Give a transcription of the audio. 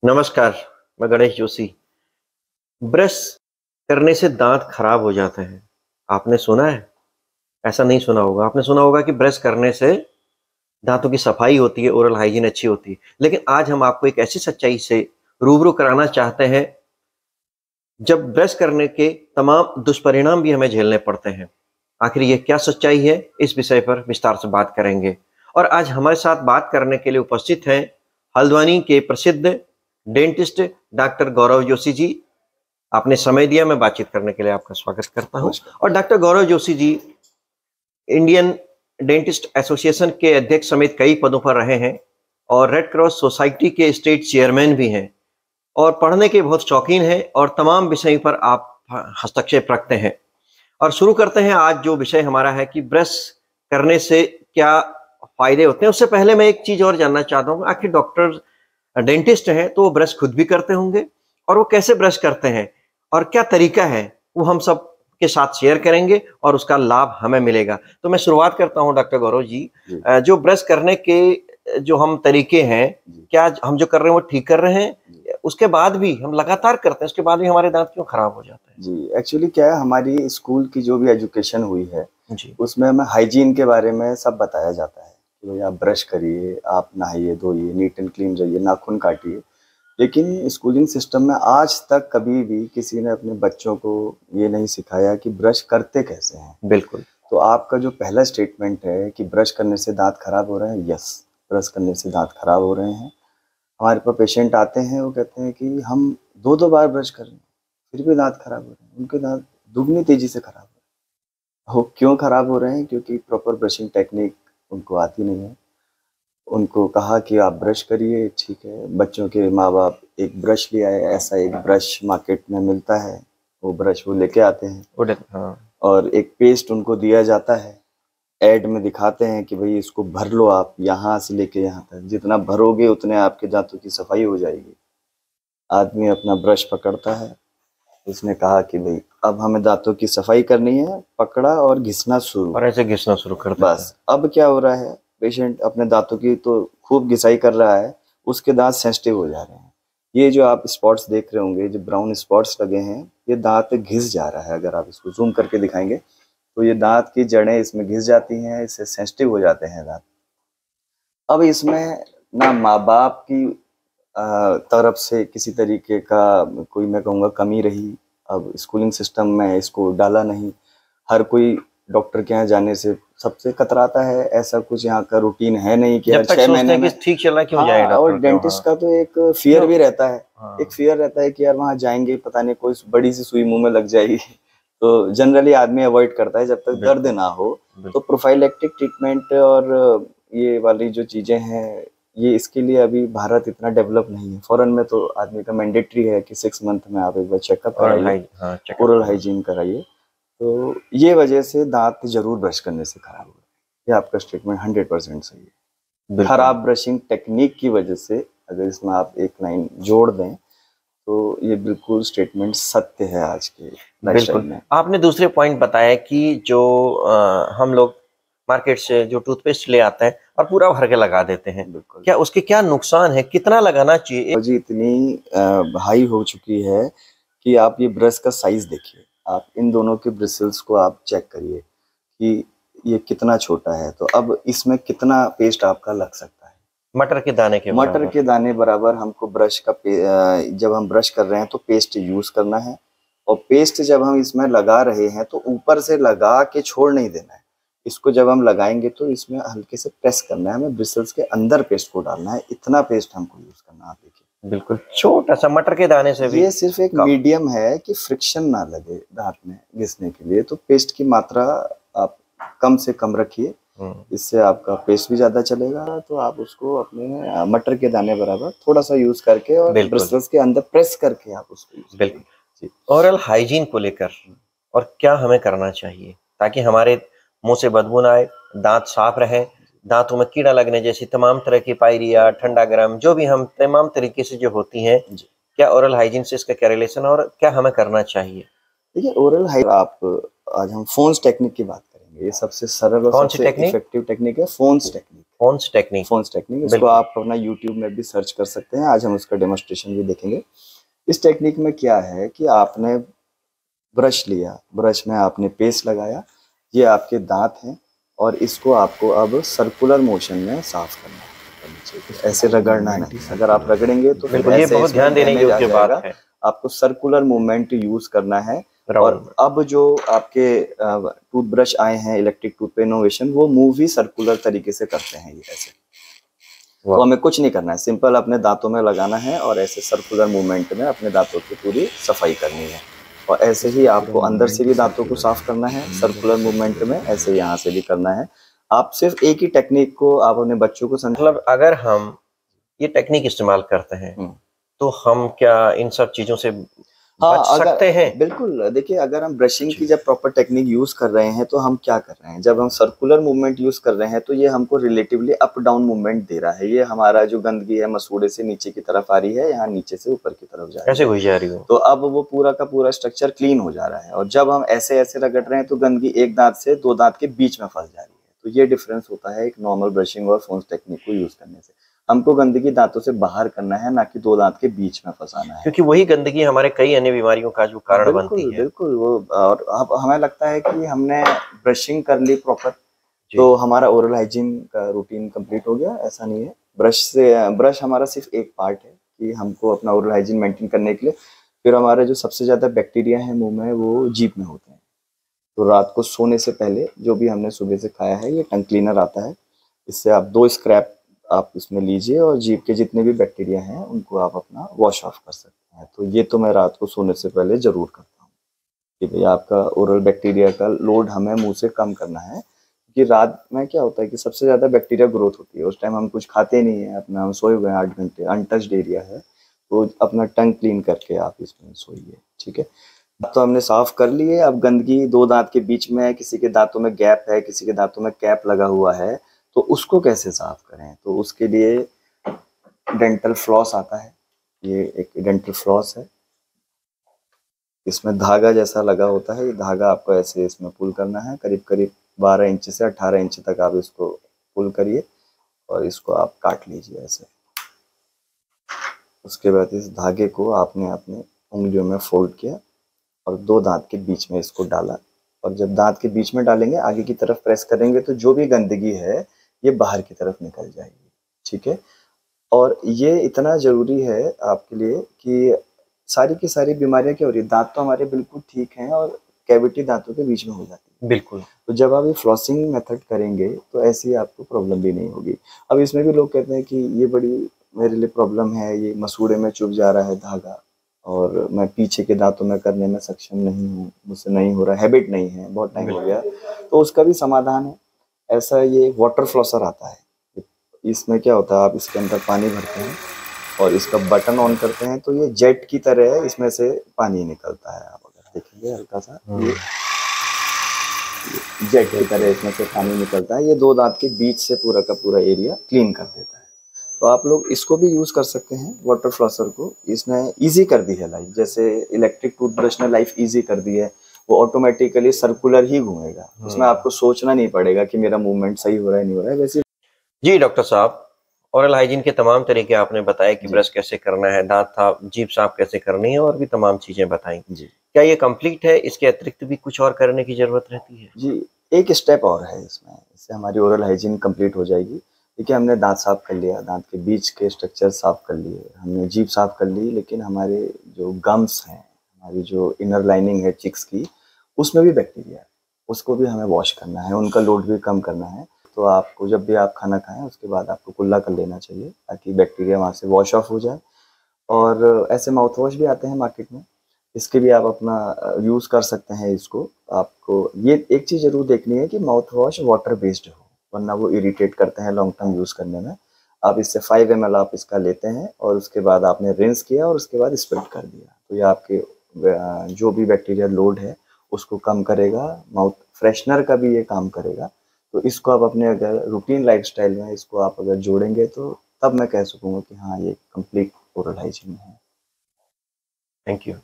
नमस्कार, मैं गणेश जोशी। ब्रश करने से दांत खराब हो जाते हैं। आपने सुना है? ऐसा नहीं सुना होगा। आपने सुना होगा कि ब्रश करने से दांतों की सफाई होती है, ओरल हाइजीन अच्छी होती है। लेकिन आज हम आपको एक ऐसी सच्चाई से रूबरू कराना चाहते हैं, जब ब्रश करने के तमाम दुष्परिणाम भी हमें झेलने पड़ते हैं। आखिर ये क्या सच्चाई है? इस विषय पर विस्तार से बात करेंगे। और आज हमारे साथ बात करने के लिए उपस्थित हैं हल्द्वानी के प्रसिद्ध डेंटिस्ट डॉक्टर गौरव जोशी जी। आपने समय दिया, मैं बातचीत करने के लिए आपका स्वागत करता हूं। और डॉक्टर गौरव Joshi ji Indian dentist association के अध्यक्ष समेत कई पदों पर रहे हैं और रेड क्रॉस सोसाइटी के स्टेट चेयरमैन भी हैं और पढ़ने के बहुत शौकीन हैं और तमाम विषयों पर आप हस्तक्षेप रखते हैं। और शुरू करते हैं आज जो विषय हमारा है कि ब्रश करने से क्या फायदे होते हैं। उससे पहले मैं एक चीज और जानना चाहता हूँ, आखिर डॉक्टर डेंटिस्ट हैं तो वो ब्रश खुद भी करते होंगे, और वो कैसे ब्रश करते हैं और क्या तरीका है, वो हम सब के साथ शेयर करेंगे और उसका लाभ हमें मिलेगा। तो मैं शुरुआत करता हूं डॉक्टर गौरव जी। जो ब्रश करने के जो हम तरीके हैं, क्या हम जो कर रहे हैं वो ठीक कर रहे हैं? उसके बाद भी हम लगातार करते हैं, उसके बाद भी हमारे दांत क्यों खराब हो जाते हैं? जी, एक्चुअली क्या है, हमारी स्कूल की जो भी एजुकेशन हुई है जी, उसमें हमें हाइजीन के बारे में सब बताया जाता है कि भाई आप ब्रश करिए, आप नहाइए धोइए, नीट एंड क्लीन रहिए, नाखून काटिए। लेकिन स्कूलिंग सिस्टम में आज तक कभी भी किसी ने अपने बच्चों को ये नहीं सिखाया कि ब्रश करते कैसे हैं। बिल्कुल। तो आपका जो पहला स्टेटमेंट है कि ब्रश करने से दांत खराब हो रहे हैं, यस, ब्रश करने से दांत खराब हो रहे हैं। हमारे पास पेशेंट आते हैं, वो कहते हैं कि हम दो दो बार ब्रश कर रहे हैं फिर भी दांत खराब हो रहे हैं। उनके दांत दुगनी तेजी से खराब हो रहे हैं। वो क्यों खराब हो रहे हैं? क्योंकि प्रॉपर ब्रशिंग टेक्निक उनको आती नहीं है। उनको कहा कि आप ब्रश करिए, ठीक है, बच्चों के माँ बाप एक ब्रश ले आए, ऐसा एक ब्रश मार्केट में मिलता है, वो ब्रश वो लेके आते हैं हाँ। और एक पेस्ट उनको दिया जाता है। ऐड में दिखाते हैं कि भाई इसको भर लो, आप यहाँ से लेके यहाँ तक, जितना भरोगे उतने आपके दांतों की सफाई हो जाएगी। आदमी अपना ब्रश पकड़ता है, उसने कहा कि भाई अब हमें दांतों की सफाई करनी है, पकड़ा और घिसना शुरू, और ऐसे घिसना शुरू कर देता है। बस। अब क्या हो रहा है, पेशेंट अपने दांतों की तो खूब घिसाई कर रहा है, उसके दांत सेंसिटिव हो जा रहे हैं। ये जो आप स्पॉट्स देख रहे होंगे, जो ब्राउन स्पॉट्स लगे हैं, ये दांत घिस जा रहा है। अगर आप इसको जूम करके दिखाएंगे तो ये दांत की जड़ें इसमें घिस जाती हैं, इससे सेंसिटिव हो जाते हैं दांत। अब इसमें ना माँ बाप की तरफ से किसी तरीके का कोई, मैं कहूँगा, कमी रही। अब स्कूलिंग सिस्टम में इसको डाला नहीं। हर कोई डॉक्टर के यहाँ जाने से सबसे कतराता है, ऐसा कुछ यहाँ का रूटीन है नहीं कि हर 6 महीने में ठीक चल रहा है क्यों हाँ, जाए और डॉक्टर के डेंटिस्ट वहाँ? का तो एक फियर भी रहता है। हाँ। एक फियर रहता है कि यार वहाँ जाएंगे पता नहीं कोई बड़ी सी सुई मुंह में लग जाएगी। तो जनरली आदमी अवॉइड करता है जब तक दर्द ना हो। तो प्रोफाइलेक्टिक ट्रीटमेंट और ये वाली जो चीजें हैं, ये इसके लिए अभी भारत इतना डेवलप नहीं है। फॉरेन में तो आदमी का मैंडेटरी है कि 6 मंथ में आप एक बार चेकअप कराइए, ओरल हाइजीन कराइए। तो ये वजह से दांत जरूर ब्रश करने से खराब हो रहा है। ये आपका स्टेटमेंट 100% सही है। खराब ब्रशिंग टेक्निक की वजह से, अगर इसमें आप एक लाइन जोड़ दें तो ये बिल्कुल स्टेटमेंट सत्य है आज के लाइफस्टाइल में। आपने दूसरे पॉइंट बताया कि जो हम लोग मार्केट से जो टूथपेस्ट ले आते हैं और पूरा भर के लगा देते हैं, बिल्कुल। क्या उसके क्या नुकसान है, कितना लगाना चाहिए? जी, इतनी हाई हो चुकी है कि आप ये ब्रश का साइज देखिए। आप इन दोनों के ब्रिसल्स को आप चेक करिए कि ये कितना छोटा है। तो अब इसमें कितना पेस्ट आपका लग सकता है? मटर के दाने के मटर के दाने बराबर हमको ब्रश का जब हम ब्रश कर रहे हैं तो पेस्ट यूज करना है। और पेस्ट जब हम इसमें लगा रहे हैं तो ऊपर से लगा के छोड़ नहीं देना है। इसको जब हम लगाएंगे तो इसमें हल्के से प्रेस करना है, हमें ब्रिसल्स के अंदर पेस्ट को डालना है। इतना पेस्ट हमको यूज करना है। आप देखिए, बिल्कुल छोटा सा मटर के दाने से भी ये सिर्फ एक मीडियम है कि फ्रिक्शन ना लगे दांत में घिसने के लिए। तो पेस्ट की मात्रा आप कम से कम रखिए, इससे आपका पेस्ट भी ज्यादा चलेगा। तो आप उसको अपने मटर के दाने बराबर थोड़ा सा यूज करके और ब्रिसल्स के अंदर प्रेस करके आप उसको यूज बिल्कुल। ओरल हाइजीन को लेकर और क्या हमें करना चाहिए ताकि हमारे मुंह से बदबू ना आए, दांत साफ रहे, दांतों में कीड़ा लगने जैसी तमाम तरह की पायरिया, ठंडा गर्म जो भी हम तमाम तरीके से जो होती हैं, क्या ओरल हाइजीन से इसका क्या रिलेशन और क्या हमें करना चाहिए? देखिए, ओरल हाइजीन, आप आज हम फोन्स टेक्निक की बात करेंगे। करेंगे। ये सबसे सरल और कौन सी सबसे टेक्निक? इफेक्टिव टेक्निक है phones technique. Phones technique. Phones technique, इसको बिल्कुल। आप अपना यूट्यूब में भी सर्च कर सकते हैं। आज हम उसका डेमोन्स्ट्रेशन भी देखेंगे। इस टेक्निक में क्या है कि आपने ब्रश लिया, ब्रश में आपने पेस्ट लगाया, ये आपके दांत हैं और इसको आपको अब सर्कुलर मोशन में साफ करना है। ऐसे रगड़ना नहीं, अगर आप रगड़ेंगे तो फिर बिल्कुल, ये ऐसे बहुत इसमें ध्यान देने डैमेज आ योग्य बात जाएगा। है। आपको सर्कुलर मूवमेंट यूज करना है। राउंड और अब जो आपके टूथब्रश आए हैं इलेक्ट्रिक टूथ पे इनोवेशन, वो मूव ही सर्कुलर तरीके से करते हैं ये ऐसे। तो हमें कुछ नहीं करना है, सिंपल अपने दांतों में लगाना है और ऐसे सर्कुलर मूवमेंट में अपने दांतों की पूरी सफाई करनी है। और ऐसे ही आपको अंदर से भी दांतों को साफ करना है सर्कुलर मूवमेंट में, ऐसे यहाँ से भी करना है। आप सिर्फ एक ही टेक्निक को आप अपने बच्चों को मतलब अगर हम ये टेक्निक इस्तेमाल करते हैं तो हम क्या इन सब चीजों से बच सकते हैं? बिल्कुल। देखिए, अगर हम ब्रशिंग की जब प्रॉपर टेक्निक यूज कर रहे हैं तो हम क्या कर रहे हैं, जब हम सर्कुलर मूवमेंट यूज कर रहे हैं तो ये हमको रिलेटिवली अप डाउन मूवमेंट दे रहा है। ये हमारा जो गंदगी है मसूड़े से नीचे की तरफ आ रही है, यहाँ नीचे से ऊपर की तरफ जा रही है, ऐसे घुस जा रही हो। तो अब वो पूरा का पूरा स्ट्रक्चर क्लीन हो जा रहा है। और जब हम ऐसे ऐसे रगड़ रहे हैं तो गंदगी एक दांत से दो दांत के बीच में फंस जा रही है। तो ये डिफरेंस होता है एक नॉर्मल ब्रशिंग और फोन्स टेक्निक को यूज करने से। हमको गंदगी दांतों से बाहर करना है, ना कि दो दांत के बीच में फंसाना है, क्योंकि वही गंदगी हमारे कई अन्य बीमारियों का जो कारण बनती है। बिल्कुल। वो और अब हमें लगता है कि हमने ब्रशिंग कर ली प्रॉपर तो हमारा ओरल हाइजीन का रूटीन कंप्लीट हो गया। ऐसा नहीं है। ब्रश हमारा सिर्फ एक पार्ट है कि हमको अपना ओरल हाइजीन मेंटेन करने के लिए। फिर हमारे जो सबसे ज्यादा बैक्टीरिया है मुंह में, वो जीभ में होते हैं। तो रात को सोने से पहले जो भी हमने सुबह से खाया है, ये टंग क्लीनर आता है, इससे आप 2 स्क्रैप आप इसमें लीजिए और जीभ के जितने भी बैक्टीरिया हैं उनको आप अपना वॉश ऑफ कर सकते हैं। तो ये तो मैं रात को सोने से पहले जरूर करता हूँ कि भाई आपका ओरल बैक्टीरिया का लोड हमें मुंह से कम करना है। कि रात में क्या होता है कि सबसे ज्यादा बैक्टीरिया ग्रोथ होती है, उस टाइम हम कुछ खाते नहीं है, अपना हम सोए हुए हैं 8 घंटे, अनटच्ड एरिया है, तो अपना टंग क्लीन करके आप इसमें सोइए। ठीक है, तो हमने साफ कर लिए। अब गंदगी दो दांत के बीच में है, किसी के दांतों में गैप है, किसी के दांतों में कैप लगा हुआ है, तो उसको कैसे साफ करें? तो उसके लिए डेंटल फ्लॉस आता है। ये एक डेंटल फ्लॉस है, इसमें धागा जैसा लगा होता है। ये धागा आपको ऐसे इसमें पुल करना है, करीब करीब 12 इंच से 18 इंच तक आप इसको पुल करिए और इसको आप काट लीजिए ऐसे। उसके बाद इस धागे को आपने अपने उंगलियों में फोल्ड किया और दो दांत के बीच में इसको डाला। और जब दांत के बीच में डालेंगे, आगे की तरफ प्रेस करेंगे, तो जो भी गंदगी है ये बाहर की तरफ निकल जाएगी। ठीक है, और ये इतना जरूरी है आपके लिए कि सारी की सारी बीमारियां क्या हो रही है, दांत तो हमारे बिल्कुल ठीक हैं और कैविटी दांतों के बीच में हो जाती है। बिल्कुल। तो जब आप ये फ्लॉसिंग मेथड करेंगे तो ऐसी आपको प्रॉब्लम भी नहीं होगी। अब इसमें भी लोग कहते हैं कि ये बड़ी मेरे लिए प्रॉब्लम है, ये मसूड़े में चुभ जा रहा है धागा और मैं पीछे के दांतों में करने में सक्षम नहीं हूँ, मुझसे नहीं हो रहा, हैबिट नहीं है, बहुत टाइम हो गया। तो उसका भी समाधान है। ऐसा ये वाटर फ्लॉसर आता है। इसमें क्या होता है, आप इसके अंदर पानी भरते हैं और इसका बटन ऑन करते हैं तो ये जेट की तरह है, इसमें से पानी निकलता है। आप अगर देखेंगे हल्का सा, ये जेट की तरह इसमें से पानी निकलता है। ये दो दांत के बीच से पूरा का पूरा एरिया क्लीन कर देता है। तो आप लोग इसको भी यूज कर सकते हैं, वाटर फ्लॉसर को। इसने इजी कर दी है लाइफ, जैसे इलेक्ट्रिक टूथब्रश ने लाइफ इजी कर दी है। वो ऑटोमेटिकली सर्कुलर ही घूमेगा, उसमें आपको सोचना नहीं पड़ेगा कि मेरा मूवमेंट सही हो रहा है नहीं हो रहा है। वैसे जी डॉक्टर साहब, ओरल हाइजीन के तमाम तरीके आपने बताए कि ब्रश कैसे करना है, दांत साफ, जीभ साफ कैसे करनी है और भी तमाम चीजें बताई। जी, क्या ये कंप्लीट है? इसके अतिरिक्त भी कुछ और करने की जरूरत रहती है? जी, एक स्टेप और है इसमें, इससे हमारी ओरल हाइजीन कंप्लीट हो जाएगी। देखिए, हमने दांत साफ कर लिया, दांत के बीच के स्ट्रक्चर साफ कर लिए, हमने जीभ साफ कर ली, लेकिन हमारे जो गम्स हैं, हमारी जो इनर लाइनिंग है चिक्स की, उसमें भी बैक्टीरिया है, उसको भी हमें वॉश करना है, उनका लोड भी कम करना है। तो आपको जब भी आप खाना खाएं उसके बाद आपको कुल्ला कर लेना चाहिए ताकि बैक्टीरिया वहाँ से वॉश ऑफ हो जाए। और ऐसे माउथ वॉश भी आते हैं मार्केट में, इसके भी आप अपना यूज़ कर सकते हैं। इसको आपको ये एक चीज़ ज़रूर देखनी है कि माउथ वॉश वाटर बेस्ड हो, वरना वो इरिटेट करते हैं लॉन्ग टर्म यूज़ करने में। आप इससे 5 ml आप इसका लेते हैं और उसके बाद आपने रिंस किया और उसके बाद स्प्रेड कर दिया, तो ये आपके जो भी बैक्टीरिया लोड है उसको कम करेगा। माउथ फ्रेशनर का भी ये काम करेगा। तो इसको आप अपने अगर रूटीन लाइफस्टाइल में इसको आप अगर जोड़ेंगे तो तब मैं कह सकूँगा कि हाँ, ये कंप्लीट ओरल हाइजीन है। Thank you.